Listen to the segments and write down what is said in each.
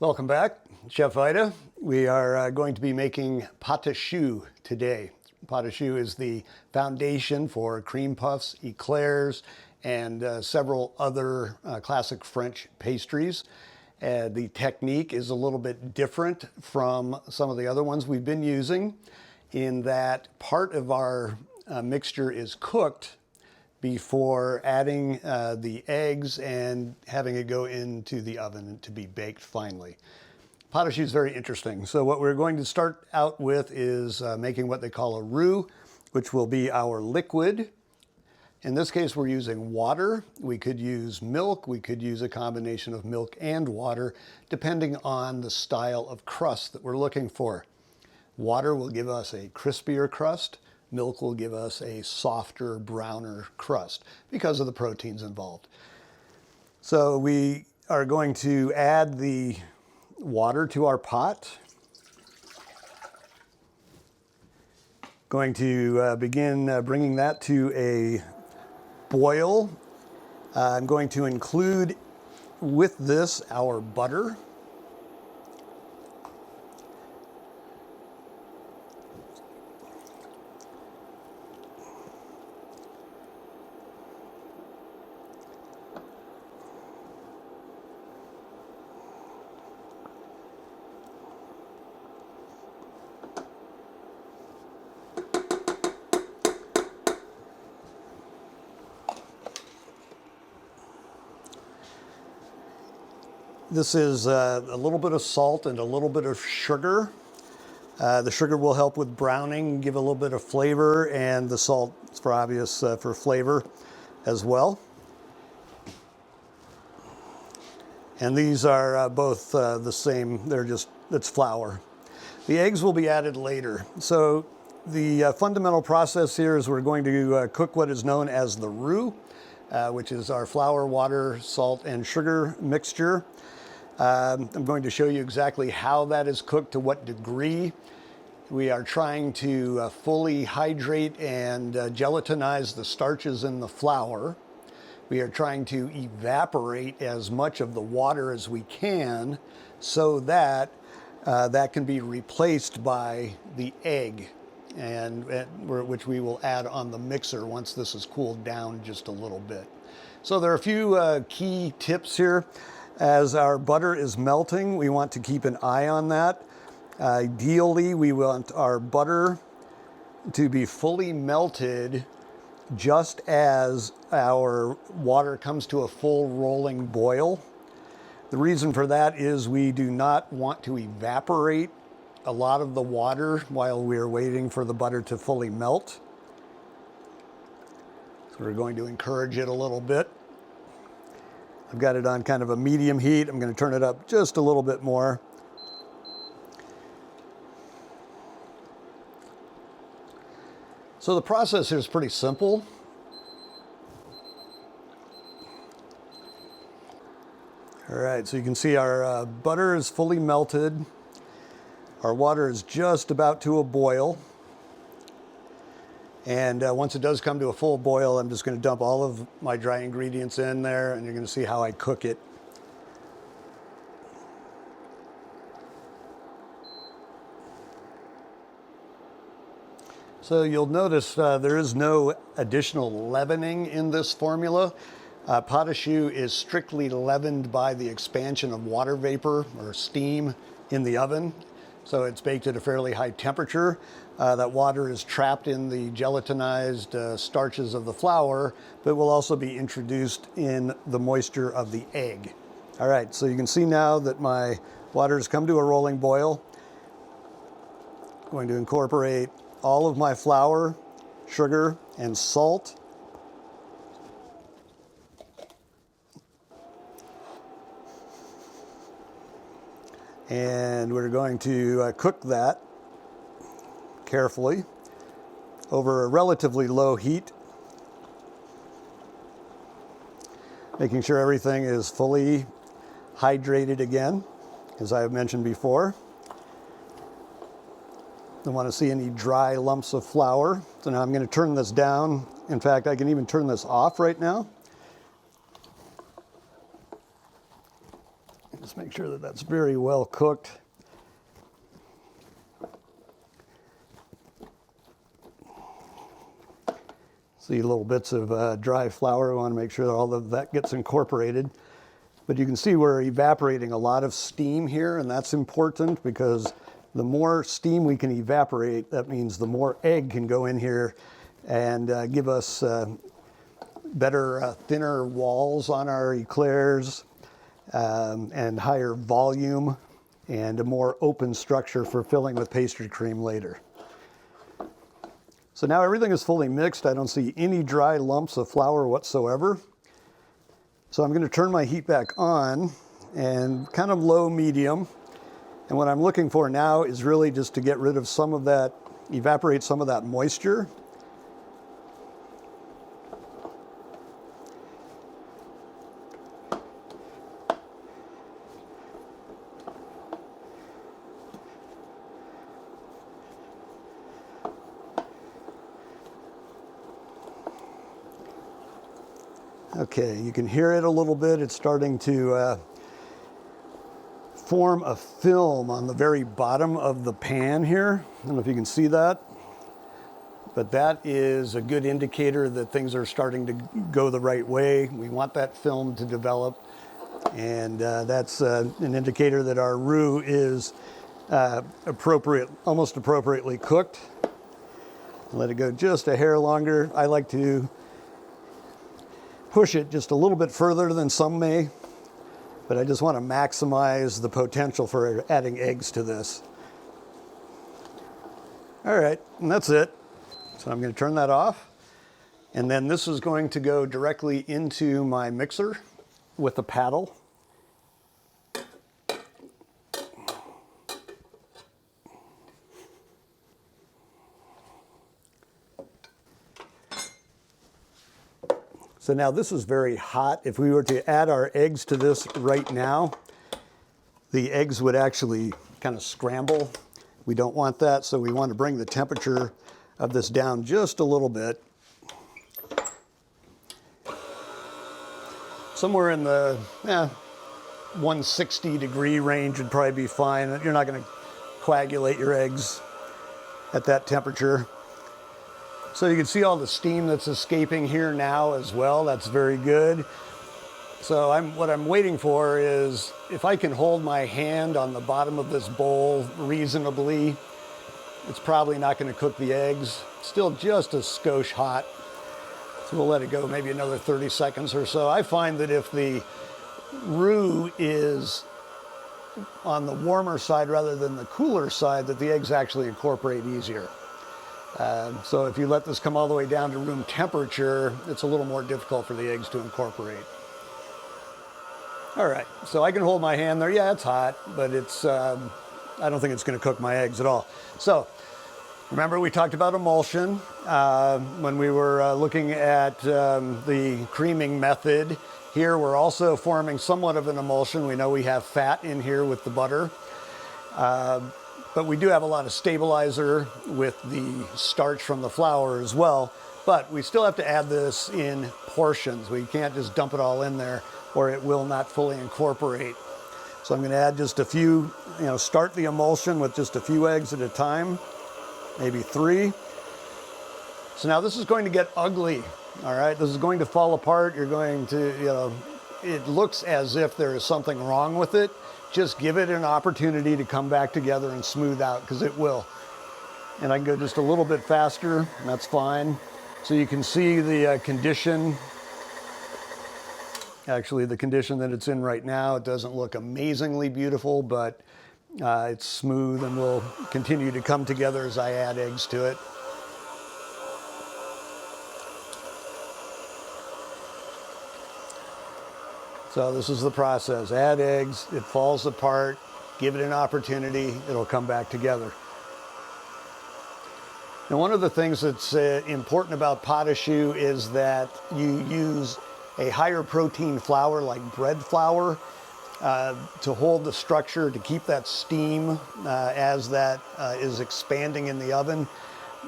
Welcome back, Chef Ida. We are going to be making pâte choux today. Pâte choux is the foundation for cream puffs, eclairs, and several other classic French pastries. The technique is a little bit different from some of the other ones we've been using in that part of our mixture is cooked before adding the eggs and having it go into the oven to be baked finally. Pâte choux is very interesting. So what we're going to start out with is making what they call a roux, which will be our liquid. In this case, we're using water. We could use milk. We could use a combination of milk and water, depending on the style of crust that we're looking for. Water will give us a crispier crust. Milk will give us a softer, browner crust because of the proteins involved. So we are going to add the water to our pot. Going to begin bringing that to a boil. I'm going to include with this our butter. This is a little bit of salt and a little bit of sugar. The sugar will help with browning, give a little bit of flavor, and the salt is for obvious for flavor as well. And these are both the same, it's flour. The eggs will be added later. So the fundamental process here is we're going to cook what is known as the roux, which is our flour, water, salt, and sugar mixture. I'm going to show you exactly how that is cooked, to what degree. We are trying to fully hydrate and gelatinize the starches in the flour. We are trying to evaporate as much of the water as we can so that that can be replaced by the egg, which we will add on the mixer once this is cooled down just a little bit. So there are a few key tips here. As our butter is melting, we want to keep an eye on that. Ideally, we want our butter to be fully melted just as our water comes to a full rolling boil. The reason for that is we do not want to evaporate a lot of the water while we're waiting for the butter to fully melt. So we're going to encourage it a little bit. I've got it on kind of a medium heat. I'm going to turn it up just a little bit more. So the process here is pretty simple. All right, so you can see our butter is fully melted. Our water is just about to a boil. And once it does come to a full boil, I'm just going to dump all of my dry ingredients in there, and you're going to see how I cook it. So you'll notice there is no additional leavening in this formula. Pâte choux is strictly leavened by the expansion of water vapor or steam in the oven. So it's baked at a fairly high temperature. That water is trapped in the gelatinized starches of the flour, but will also be introduced in the moisture of the egg. All right, so you can see now that my water has come to a rolling boil. I'm going to incorporate all of my flour, sugar, and salt. And we're going to cook that carefully over a relatively low heat, making sure everything is fully hydrated again, as I have mentioned before. Don't want to see any dry lumps of flour. So now I'm going to turn this down. In fact, I can even turn this off right now. Just make sure that that's very well cooked. See little bits of dry flour. We want to make sure that all of that gets incorporated. But you can see we're evaporating a lot of steam here, and that's important because the more steam we can evaporate, that means the more egg can go in here and give us better, thinner walls on our eclairs, and higher volume, and a more open structure for filling with pastry cream later. So now everything is fully mixed. I don't see any dry lumps of flour whatsoever. So I'm going to turn my heat back on and kind of low medium. And what I'm looking for now is really just to get rid of some of that, evaporate some of that moisture. Okay, you can hear it a little bit. It's starting to form a film on the very bottom of the pan here. I don't know if you can see that, but that is a good indicator that things are starting to go the right way. We want that film to develop, and that's an indicator that our roux is almost appropriately cooked. Let it go just a hair longer. I like to push it just a little bit further than some may, but I just want to maximize the potential for adding eggs to this. All right, and that's it. So I'm going to turn that off, and then this is going to go directly into my mixer with a paddle. So now this is very hot. If we were to add our eggs to this right now, the eggs would actually kind of scramble. We don't want that, so we want to bring the temperature of this down just a little bit. Somewhere in the 160 degree range would probably be fine. You're not going to coagulate your eggs at that temperature. So you can see all the steam that's escaping here now as well. That's very good. So what I'm waiting for is if I can hold my hand on the bottom of this bowl reasonably, it's probably not going to cook the eggs. Still just a skosh hot. So we'll let it go maybe another 30 seconds or so. I find that if the roux is on the warmer side rather than the cooler side, that the eggs actually incorporate easier. So if you let this come all the way down to room temperature, it's a little more difficult for the eggs to incorporate. All right, so I can hold my hand there. Yeah, it's hot, but it's I don't think it's going to cook my eggs at all. So remember we talked about emulsion when we were looking at the creaming method. Here we're also forming somewhat of an emulsion. We know we have fat in here with the butter. But we do have a lot of stabilizer with the starch from the flour as well. But we still have to add this in portions. We can't just dump it all in there or it will not fully incorporate. So I'm going to add just a few, start the emulsion with just a few eggs at a time, maybe 3. So now this is going to get ugly, all right? This is going to fall apart. You're going to, it looks as if there is something wrong with it. Just give it an opportunity to come back together and smooth out, because it will. And I can go just a little bit faster, and that's fine. So you can see the condition. Actually, the condition that it's in right now, it doesn't look amazingly beautiful, but it's smooth and will continue to come together as I add eggs to it. So this is the process. Add eggs, it falls apart, give it an opportunity, it'll come back together. Now, one of the things that's important about pâte à choux is that you use a higher protein flour like bread flour to hold the structure, to keep that steam as that is expanding in the oven.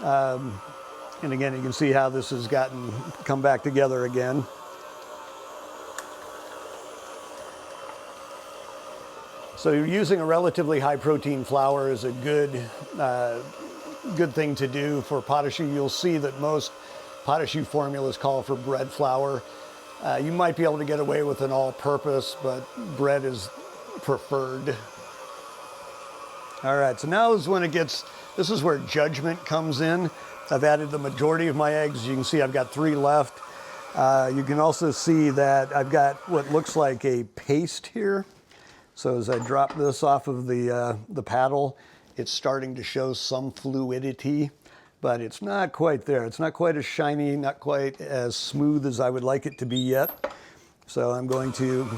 And again, you can see how this has come back together again. So using a relatively high protein flour is a good thing to do for pot au choux. You'll see that most pot au choux formulas call for bread flour. You might be able to get away with an all-purpose, but bread is preferred. All right, so now is when this is where judgment comes in. I've added the majority of my eggs. You can see I've got 3 left. You can also see that I've got what looks like a paste here. So as I drop this off of the paddle, it's starting to show some fluidity, but it's not quite there. It's not quite as shiny, not quite as smooth as I would like it to be yet. So I'm going to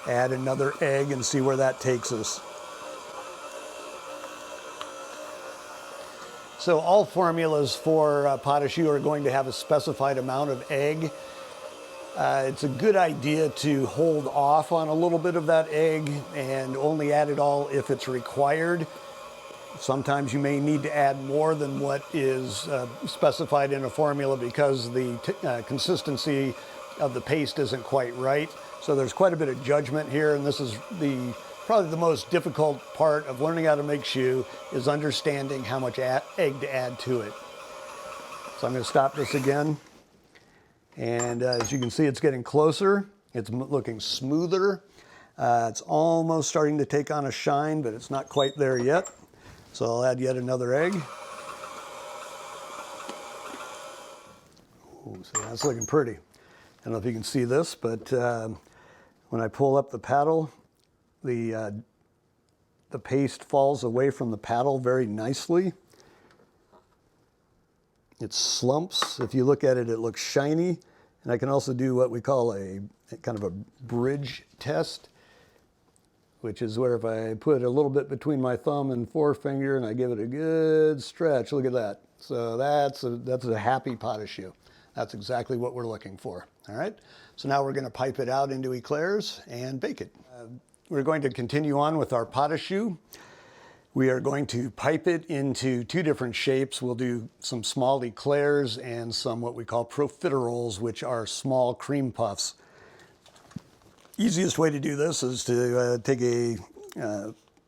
add another egg and see where that takes us. So all formulas for pot au choux are going to have a specified amount of egg. It's a good idea to hold off on a little bit of that egg and only add it all if it's required. Sometimes you may need to add more than what is specified in a formula because the consistency of the paste isn't quite right. So there's quite a bit of judgment here, and this is probably the most difficult part of learning how to make choux is understanding how much egg to add to it. So I'm going to stop this again. And as you can see, it's getting closer. It's looking smoother. It's almost starting to take on a shine, but it's not quite there yet. So I'll add yet another egg. Ooh, so that's looking pretty. I don't know if you can see this, but when I pull up the paddle, the paste falls away from the paddle very nicely. It slumps. If you look at it, it looks shiny. And I can also do what we call a kind of a bridge test, which is where if I put a little bit between my thumb and forefinger and I give it a good stretch, look at that. So that's a happy pot au choux. That's exactly what we're looking for. All right. So now we're going to pipe it out into eclairs and bake it. We're going to continue on with our pot au choux. We are going to pipe it into 2 different shapes. We'll do some small eclairs and some what we call profiteroles, which are small cream puffs. Easiest way to do this is to take a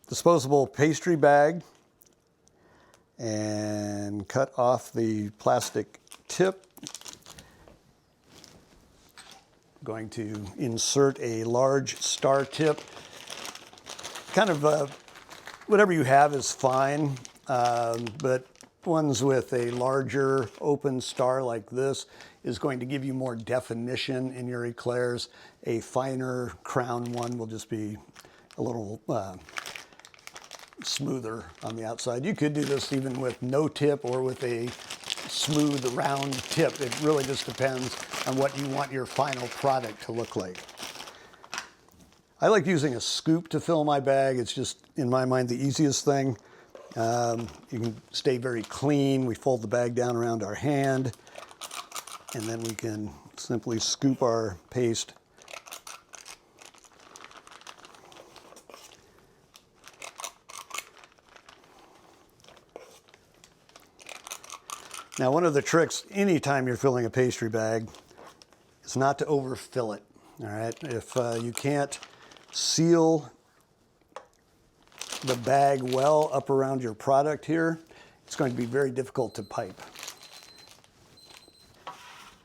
disposable pastry bag and cut off the plastic tip. I'm going to insert a large star tip. Kind of whatever you have is fine, but ones with a larger open star like this is going to give you more definition in your eclairs. A finer crown one will just be a little smoother on the outside. You could do this even with no tip or with a smooth round tip. It really just depends on what you want your final product to look like. I like using a scoop to fill my bag. It's just, in my mind, the easiest thing. You can stay very clean. We fold the bag down around our hand, and then we can simply scoop our paste. Now, one of the tricks anytime you're filling a pastry bag is not to overfill it. All right, if you can't seal the bag well up around your product here, it's going to be very difficult to pipe.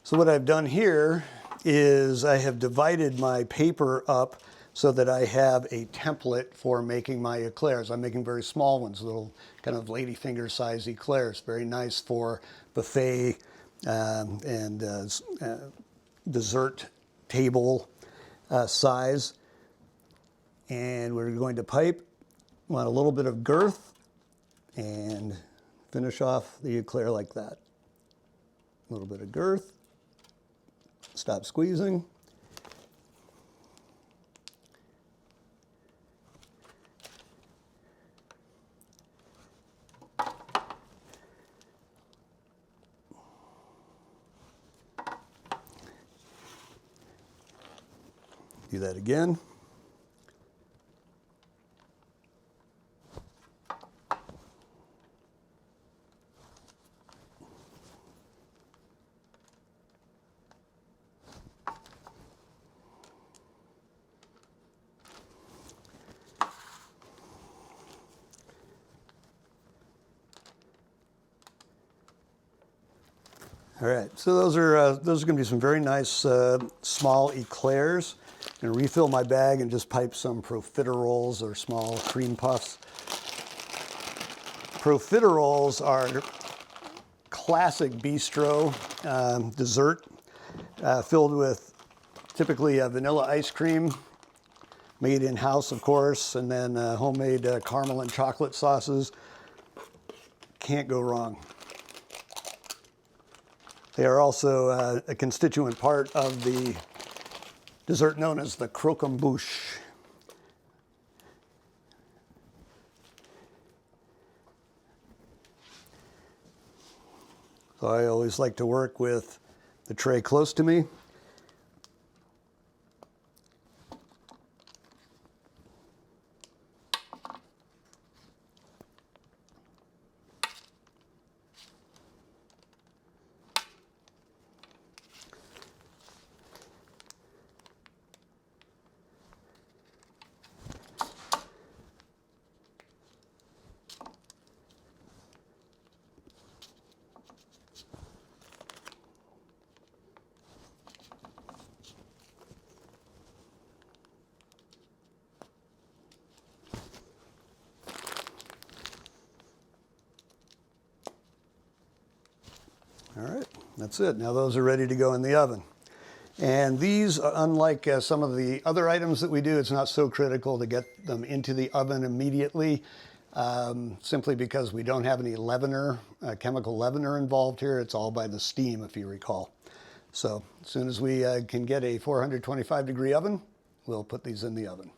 So what I've done here is I have divided my paper up so that I have a template for making my eclairs. I'm making very small ones, little kind of ladyfinger size eclairs, very nice for buffet and dessert table size. And we're going to pipe. Want a little bit of girth and finish off the eclair like that. A little bit of girth. Stop squeezing. Do that again. All right, so those are going to be some very nice small eclairs. I'm going to refill my bag and just pipe some profiteroles or small cream puffs. Profiteroles are classic bistro dessert filled with typically vanilla ice cream, made in-house, of course, and then homemade caramel and chocolate sauces. Can't go wrong. They are also a constituent part of the dessert known as the croquembouche. So I always like to work with the tray close to me. All right, that's it. Now those are ready to go in the oven. And these, unlike some of the other items that we do, it's not so critical to get them into the oven immediately, simply because we don't have any leavener, chemical leavener involved here. It's all by the steam, if you recall. So as soon as we can get a 425-degree oven, we'll put these in the oven.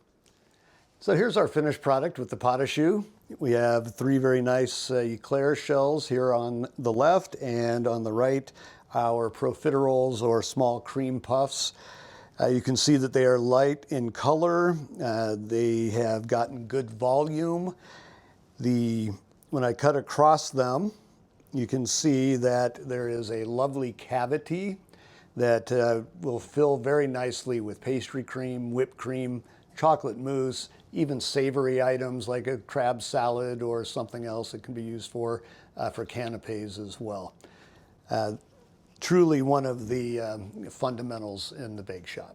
So here's our finished product with the Pâte Choux. We have 3 very nice eclair shells here on the left, and on the right, our profiteroles or small cream puffs. You can see that they are light in color. They have gotten good volume. When I cut across them, you can see that there is a lovely cavity that will fill very nicely with pastry cream, whipped cream, chocolate mousse, even savory items like a crab salad or something else that can be used for canapes as well. Truly one of the fundamentals in the bake shop.